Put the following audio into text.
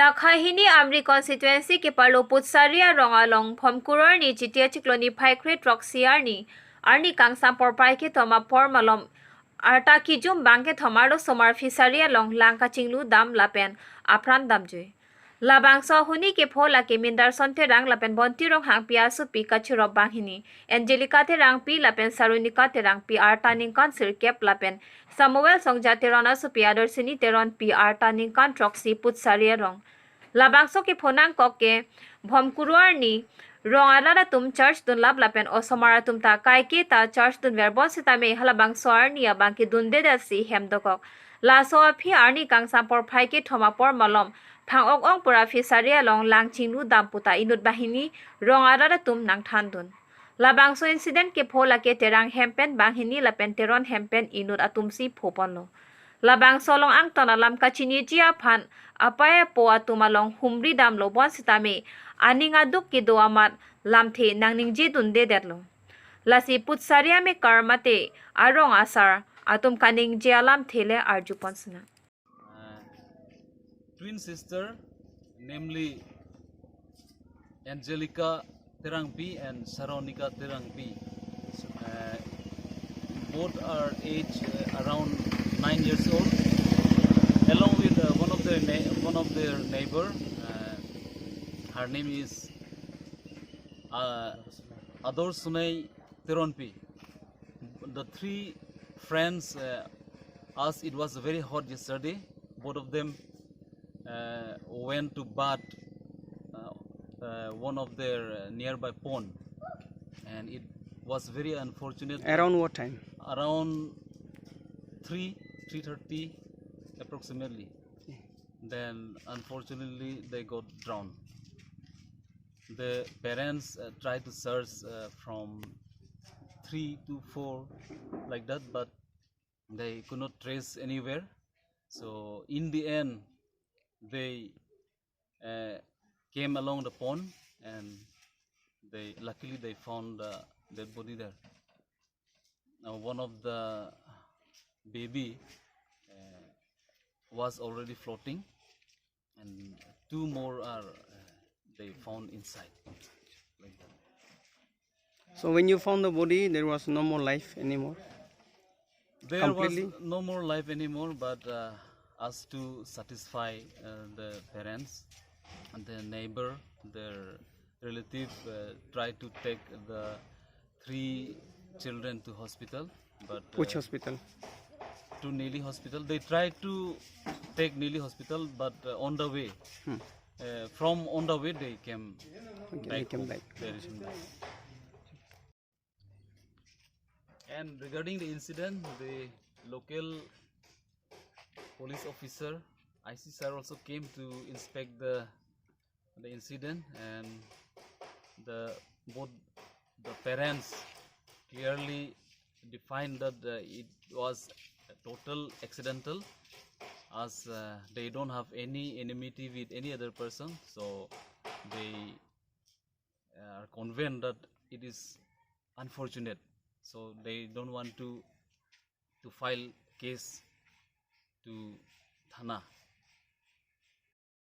Lakhahini Amri constituency kaparlo putsari arong along Bhomkuru ni jitia chikloni phaikre troxi Arni kangsam porpai Kithom malom arta kijun bangke thomaro somar fisari along langka chinglu dam lapen apran damjui. Labangso huni ke phola ke mindar sonte rang lapen bonti rong hang piasu pi kachuro banghini Angelica te rang pi lapen sarunika te rang pi arta ningkan sirkep lapen Samuel songja terona su pi adorsini teron pi arta ningkan troxi putsari rong Labangso ke phonang koke Bhomkuru ni rong alada tum church dun lab lapen osomara tum ta kai ke ta church dun verbon sita me halabangso Arni abangke dunde da si hemdokok la so phi Arni kangsam por phai ke thoma por malom phang ok ong pura fisari along langchinglu damputa inut bahini rong alada tum nang thandun Labangso incident ke phola ke terang hempen banghini lapen teron hempen inut atumsi phoponlo Labangso long ang tonalam kachini jia phan apaya po atumalong humri dam lo bon sitame aninga duk ki do amat lamthe nangning ji dunde detlo lasi putsariya me karmate arong asar atum kaning je alam thele arju ponsna twin sister namely Angelica Terangpi and Saronika Terangpi both are age around 9 years old along with one of their neighbor her name is Ador Sunay Teronpi. The three friends as it was very hot yesterday, both of them went to bath one of their nearby pond, and it was very unfortunate. Around what time? Around 3:30 approximately. Then unfortunately they got drowned. The parents tried to search from 3 to 4 like that, but they could not trace anywhere. So in the end they came along the pond, and luckily they found the dead body there. Now one of the baby was already floating, and two more are they found inside like that. So when you found the body, there was no more life anymore? There Completely? was no more life anymore, but as to satisfy the parents and the neighbor, their relative tried to take the 3 children to hospital, but Which hospital? to Nili hospital. They tried to take Nili hospital, but on the way, from on the way they came back. They came back. They returned back. And regarding the incident, the local police officer, IC sir, also came to inspect the incident, and both the parents clearly defined that it was total accidental, as they don't have any enmity with any other person, so they are convinced that it is unfortunate, so they don't want to file case to Thana.